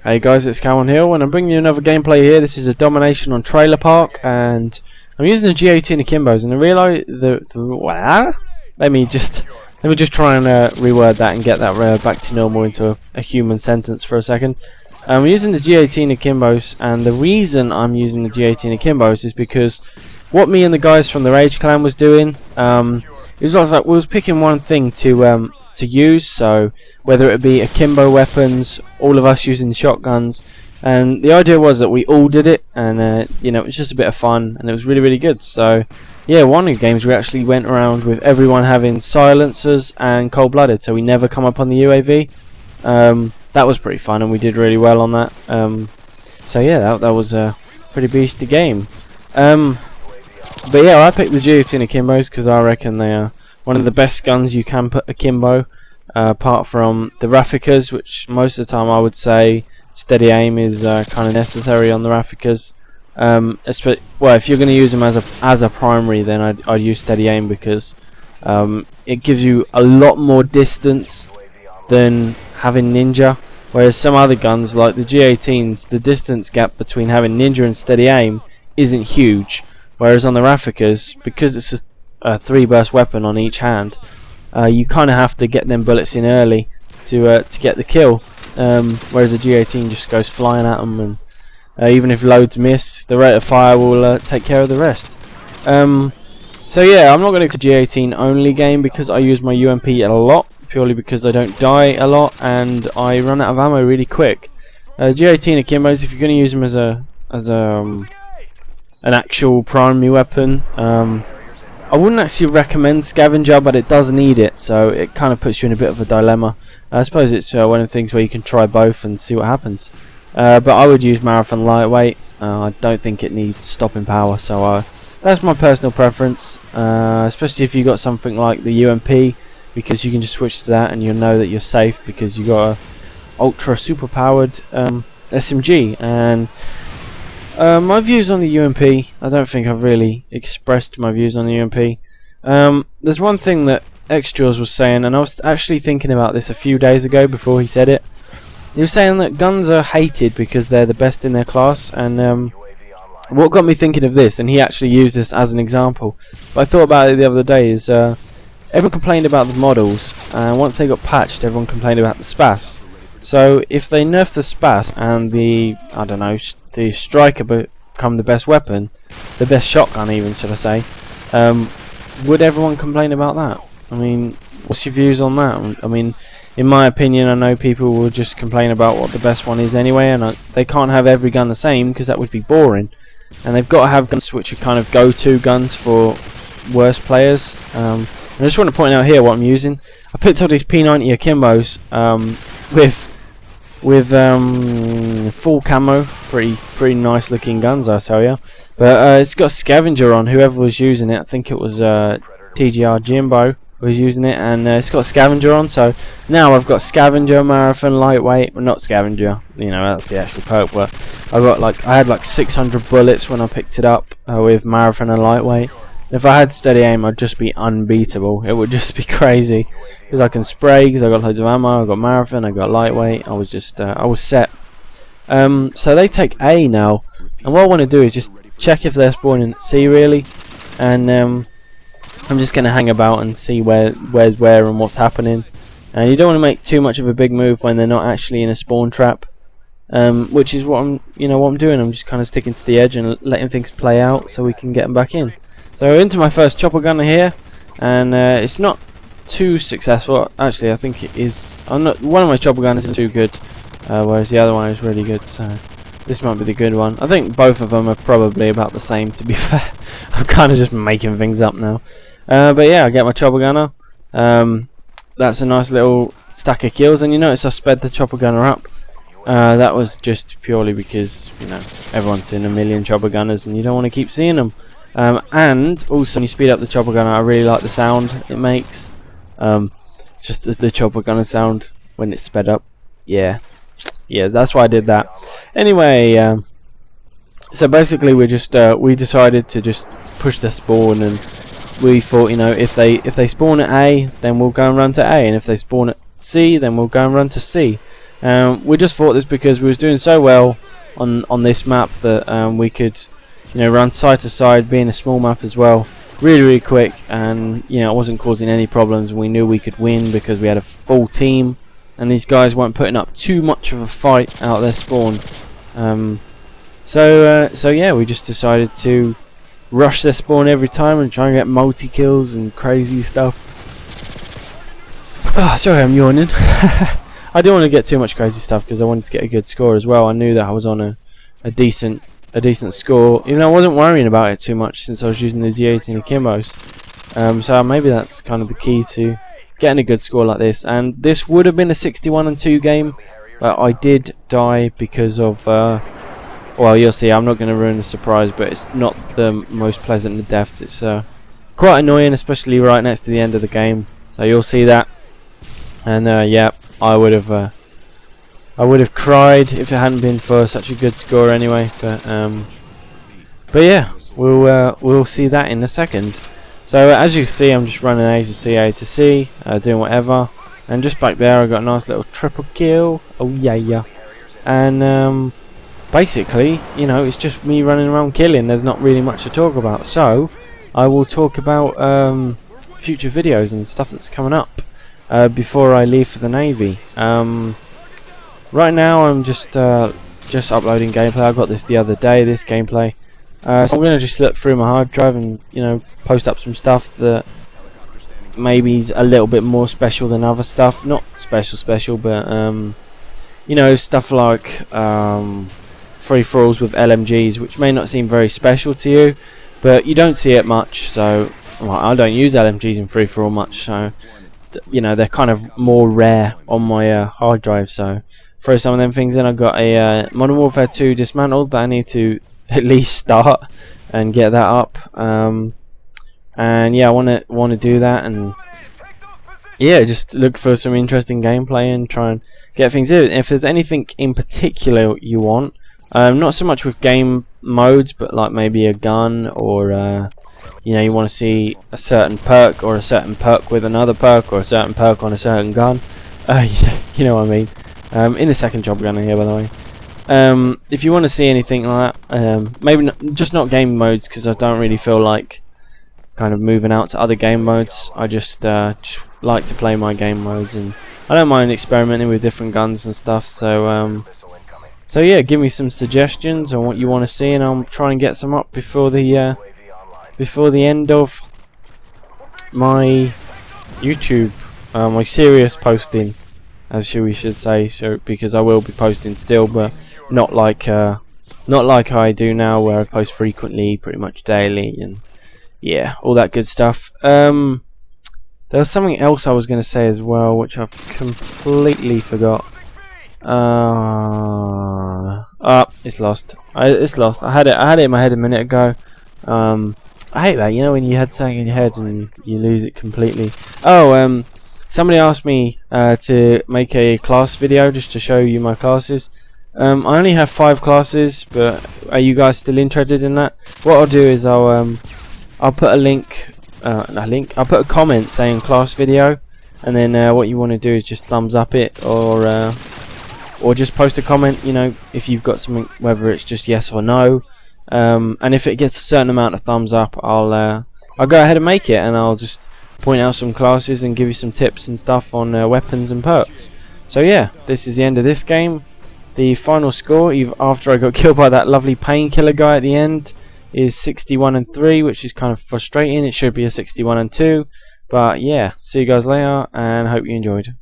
Hey guys, it's Calvin Hill and I'm bringing you another gameplay here. This is a Domination on Trailer Park and I'm using the G18 akimbos, and I realise let me just try and reword that and get that back to normal into a human sentence for a second. I'm using the G18 akimbos, and the reason I'm using the G18 akimbos is because what me and the guys from the Rage Clan was doing, it was like we was picking one thing to use, so whether it be akimbo weapons, all of us using shotguns, and the idea was that we all did it, and you know, it was just a bit of fun and it was really good. So yeah, one of the games we actually went around with everyone having silencers and cold-blooded, so we never come up on the UAV. That was pretty fun and we did really well on that. So yeah, that was a pretty beastie game. But yeah, I picked the G18 akimbos because I reckon they are one of the best guns you can put akimbo, apart from the Rafikas, which most of the time I would say steady aim is kind of necessary on the Rafikas. Well, if you're going to use them as a primary, then I'd use steady aim because it gives you a lot more distance than having ninja. Whereas some other guns like the G18s, the distance gap between having ninja and steady aim isn't huge. Whereas on the Rafikas, because it's a 3-burst weapon on each hand, you kind of have to get them bullets in early to get the kill. Whereas the G18 just goes flying at them, and even if loads miss, the rate of fire will take care of the rest. So yeah, I'm not going to do a G18 only game because I use my UMP a lot, purely because I don't die a lot and I run out of ammo really quick. G18 akimbos, if you're going to use them as an actual primary weapon, I wouldn't actually recommend scavenger, but it does need it, so it kind of puts you in a bit of a dilemma. I suppose it's one of the things where you can try both and see what happens. But I would use marathon lightweight. I don't think it needs stopping power, so that's my personal preference, especially if you got something like the UMP, because you can just switch to that and you'll know that you're safe because you got a ultra super powered SMG. And my views on the UMP, I don't think I've really expressed my views on the UMP. There's one thing that Xjaws was saying, and I was actually thinking about this a few days ago before he said it. He was saying that guns are hated because they're the best in their class, and what got me thinking of this, and he actually used this as an example, but I thought about it the other day, is everyone complained about the models, and once they got patched, everyone complained about the SPAS. So if they nerf the SPAS and the, I don't know, the striker become the best weapon, the best shotgun even, should I say, would everyone complain about that? I mean, what's your views on that? I mean, in my opinion, I know people will just complain about what the best one is anyway, and they can't have every gun the same because that would be boring. And they've got to have guns which are kind of go-to guns for worse players. I just want to point out here what I'm using. I picked up these P90 akimbos with full camo, pretty nice looking guns, I tell you. But it's got scavenger on. Whoever was using it, I think it was TGR Jimbo was using it, and it's got scavenger on. So now I've got scavenger, marathon, lightweight. Well, not scavenger, you know, that's the actual perk. But I had like 600 bullets when I picked it up with marathon and lightweight. If I had steady aim, I'd just be unbeatable. It would just be crazy because I can spray, because I got loads of ammo. I got marathon, I got lightweight. I was just I was set. So they take A now, and what I want to do is just check if they're spawning at C really, and I'm just going to hang about and see where's where and what's happening. And you don't want to make too much of a big move when they're not actually in a spawn trap, which is what I'm doing. I'm just kind of sticking to the edge and letting things play out so we can get them back in. So into my first chopper gunner here, and it's not too successful. Actually, I think it is. One of my chopper gunners is too good, whereas the other one is really good. So this might be the good one. I think both of them are probably about the same, to be fair. I'm kind of just making things up now. But yeah, I get my chopper gunner. That's a nice little stack of kills, and you notice I sped the chopper gunner up. That was just purely because, you know, everyone's seen a million chopper gunners and you don't want to keep seeing them. And also when you speed up the chopper gunner, I really like the sound it makes. Just the chopper gunner sound when it's sped up. Yeah, that's why I did that. Anyway, so basically we decided to just push the spawn, and we thought, you know, if they spawn at A, then we'll go and run to A, and if they spawn at C, then we'll go and run to C. We just thought this because we was doing so well on this map that we could, you know, run side to side, being a small map as well, really quick, and you know, it wasn't causing any problems. We knew we could win because we had a full team, and these guys weren't putting up too much of a fight out their spawn. So yeah, we just decided to rush their spawn every time and try and get multi kills and crazy stuff. Oh, sorry, I'm yawning. I didn't want to get too much crazy stuff because I wanted to get a good score as well. I knew that I was on a decent score, even though I wasn't worrying about it too much since I was using the G18 Akimbos. So maybe that's kind of the key to getting a good score like this. And this would have been a 61-2 game, but I did die because of well, you'll see, I'm not going to ruin the surprise, but it's not the most pleasant of deaths. It's quite annoying, especially right next to the end of the game, so you'll see that. And yeah, I would have cried if it hadn't been for such a good score anyway. But yeah, we'll see that in a second. So as you see, I'm just running A to C, A to C, doing whatever. And just back there, I got a nice little triple kill. Oh yeah. And basically, you know, it's just me running around killing. There's not really much to talk about. So I will talk about future videos and stuff that's coming up before I leave for the Navy. Right now I'm just uploading gameplay. I got this the other day, this gameplay. So I'm going to just look through my hard drive and, you know, post up some stuff that maybe is a little bit more special than other stuff. Not special, but you know, stuff like free-for-alls with LMGs, which may not seem very special to you, but you don't see it much. So well, I don't use LMGs in free-for-all much, so you know, they're kind of more rare on my hard drive. So throw some of them things in. I've got a Modern Warfare 2 dismantled that I need to at least start and get that up. And yeah, I want to do that, and yeah, just look for some interesting gameplay and try and get things in. If there's anything in particular you want, not so much with game modes, but like maybe a gun, or you know, you want to see a certain perk, or a certain perk with another perk, or a certain perk on a certain gun. You know what I mean. In the second job gunner here, by the way. If you want to see anything like that, maybe just not game modes, because I don't really feel like kind of moving out to other game modes. I just like to play my game modes, and I don't mind experimenting with different guns and stuff. So so yeah, give me some suggestions on what you want to see, and I'll try and get some up before the end of my YouTube, my serious posting, as we should say. So because I will be posting still, but not like I do now, where I post frequently, pretty much daily, and yeah, all that good stuff. There was something else I was going to say as well, which I've completely forgot. It's lost. It's lost. I had it in my head a minute ago. I hate that, you know, when you had something in your head and you lose it completely. Oh, somebody asked me to make a class video just to show you my classes. I only have 5 classes, but are you guys still interested in that? What I'll do is I'll put a link, I'll put a comment saying class video, and then what you want to do is just thumbs up it, or just post a comment, you know, if you've got something, whether it's just yes or no. And if it gets a certain amount of thumbs up, I'll go ahead and make it, and I'll just point out some classes and give you some tips and stuff on weapons and perks. So yeah, this is the end of this game. The final score, after I got killed by that lovely painkiller guy at the end, is 61-3, which is kind of frustrating. It should be a 61-2, but yeah, see you guys later, and hope you enjoyed.